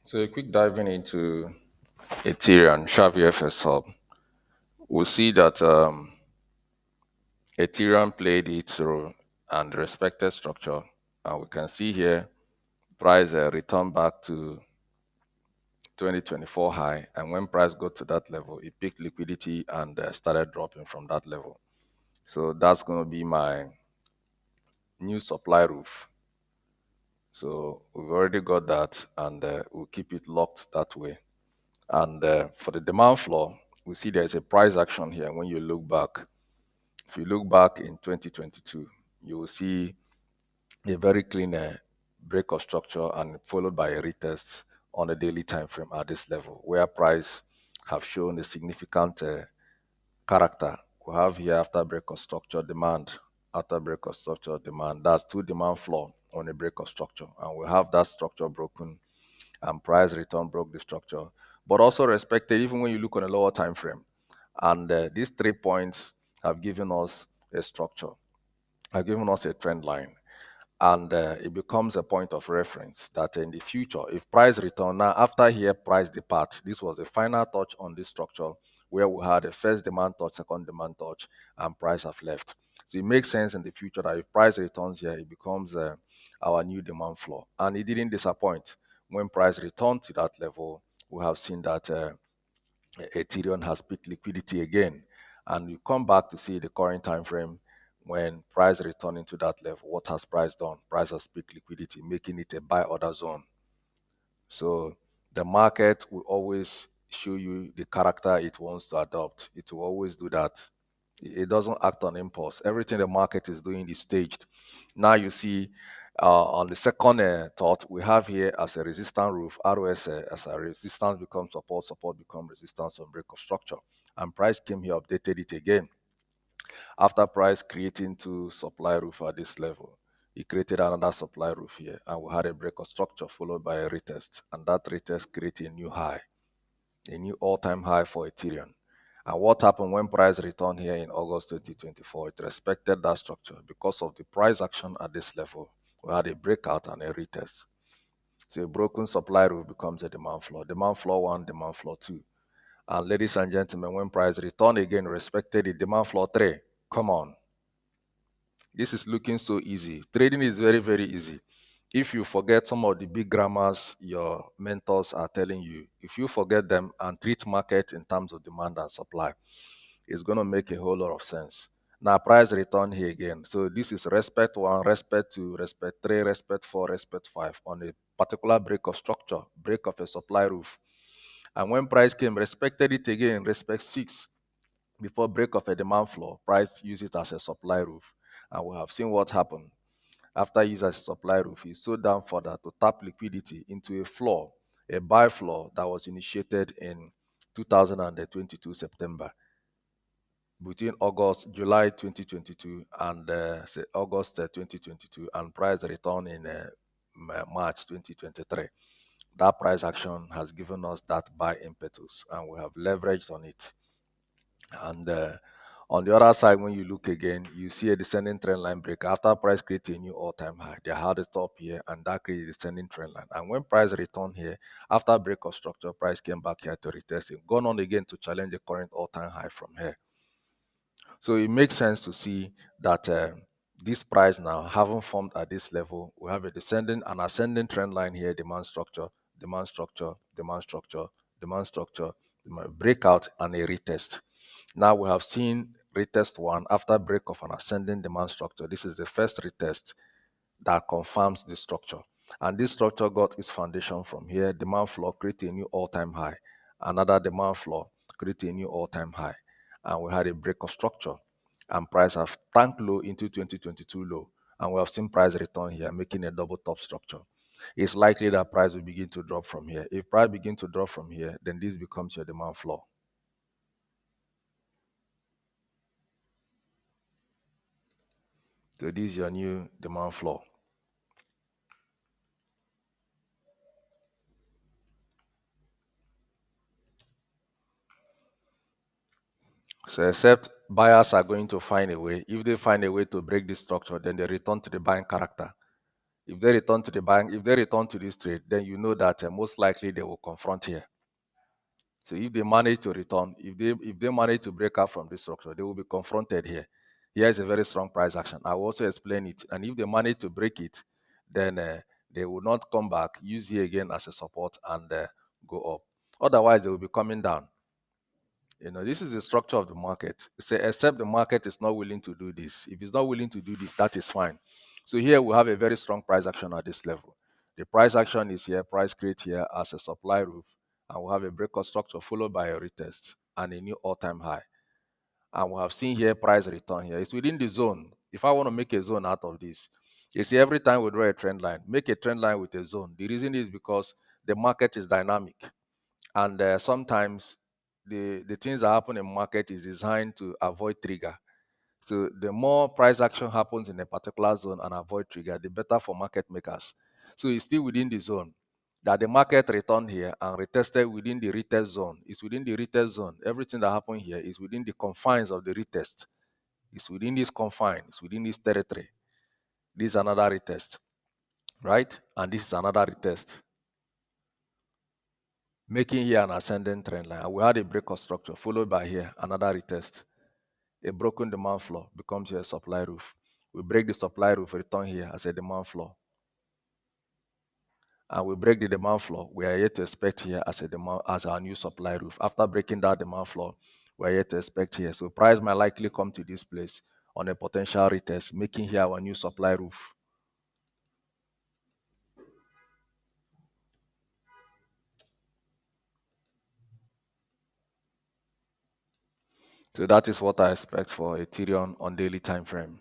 So a quick diving into Ethereum, Shavyfxhub, we'll see that Ethereum played its role and respected structure. And we can see here price returned back to 2024 high. And when price got to that level, it peaked liquidity and started dropping from that level. So that's going to be my new supply roof. So we've already got that and we'll keep it locked that way. And for the demand floor, we see there's a price action here when you look back. If you look back in 2022, you will see a very clean break of structure and followed by a retest on a daily time frame at this level, where price have shown a significant character. We have here after break of structure demand, after break of structure demand. That's two demand floor on a break of structure, and we have that structure broken, and price return broke the structure, but also respected even when you look on a lower time frame. And these 3 points have given us a structure, have given us a trend line, and it becomes a point of reference that in the future, if price return now after here price depart, this was the final touch on this structure where we had a first demand touch, second demand touch, and price have left. So it makes sense in the future that if price returns here, it becomes our new demand floor, and it didn't disappoint. When price returned to that level, we have seen that Ethereum has peaked liquidity again, and you come back to see the current time frame when price returning to that level. What has price done? Price has peaked liquidity, making it a buy order zone. So the market will always show you the character it wants to adopt. It will always do that. It doesn't act on impulse. Everything the market is doing is staged. Now you see on the second thought, we have here as a resistance roof, ROS as a resistance becomes support, support becomes resistance on break of structure. And price came here, updated it again. After price creating two supply roof at this level, it created another supply roof here, and we had a break of structure followed by a retest, and that retest created a new high, a new all-time high for Ethereum. And what happened when price returned here in August 2024? It respected that structure because of the price action at this level. We had a breakout and a retest. So a broken supply roof becomes a demand floor. Demand floor one, demand floor two. And ladies and gentlemen, when price returned again, respected the demand floor three. Come on. This is looking so easy. Trading is very, very easy. If you forget some of the big grammars your mentors are telling you, if you forget them and treat market in terms of demand and supply, it's going to make a whole lot of sense. Now, price return here again. So this is respect one, respect two, respect three, respect four, respect five on a particular break of structure, break of a supply roof. And when price came, respected it again, respect six. Before break of a demand floor, price use it as a supply roof. And we have seen what happened. After use as a supply roof, he sold down further to tap liquidity into a floor, a buy floor that was initiated in 2022 September, between August, July 2022 and August 2022, and price return in March 2023. That price action has given us that buy impetus, and we have leveraged on it. And on the other side, when you look again, you see a descending trend line break. After price created a new all-time high, they had a top here, and that created a descending trend line. And when price returned here, after break of structure, price came back here to retest it, gone on again to challenge the current all-time high from here. So it makes sense to see that this price now haven't formed at this level. We have a descending and ascending trend line here, demand structure, demand structure, demand structure, demand structure, breakout, and a retest. Now we have seen retest one after break of an ascending demand structure. This is the first retest that confirms the structure. And this structure got its foundation from here. Demand floor created a new all-time high. Another demand floor created a new all-time high. And we had a break of structure. And price have tanked low into 2022 low. And we have seen price return here, making a double top structure. It's likely that price will begin to drop from here. If price begin to drop from here, then this becomes your demand floor. So this is your new demand floor. So except buyers are going to find a way. If they find a way to break this structure, then they return to the buying character. If they return to the bank, if they return to this trade, then you know that most likely they will confront here. So if they manage to return, if they manage to break out from this structure, they will be confronted here. Here is a very strong price action. I will also explain it. And if they manage to break it, then they will not come back, use here again as a support and go up. Otherwise, they will be coming down. This is the structure of the market. Say, except the market is not willing to do this. If it's not willing to do this, that is fine. So here we have a very strong price action at this level. The price action is here, price create here as a supply roof, and we'll have a breakout structure followed by a retest and a new all-time high. And we have seen here price return here. It's within the zone. If I want to make a zone out of this, you see, every time we draw a trend line, make a trend line with a zone. The reason is because the market is dynamic, and sometimes the things that happen in market is designed to avoid trigger. So the more price action happens in a particular zone and avoid trigger, the better for market makers. So it's still within the zone that the market returned here and retested within the retest zone. It's within the retest zone. Everything that happened here is within the confines of the retest. It's within this confine. It's within this territory. This is another retest, right? And this is another retest, making here an ascending trend line. And we had a breakout structure followed by here another retest. A broken demand floor becomes here a supply roof. We break the supply roof, return here as a demand floor. And we break the demand floor. We are yet to expect here as our new supply roof. After breaking that demand floor, we are yet to expect here. So price might likely come to this place on a potential retest, making here our new supply roof. So that is what I expect for Ethereum on daily time frame.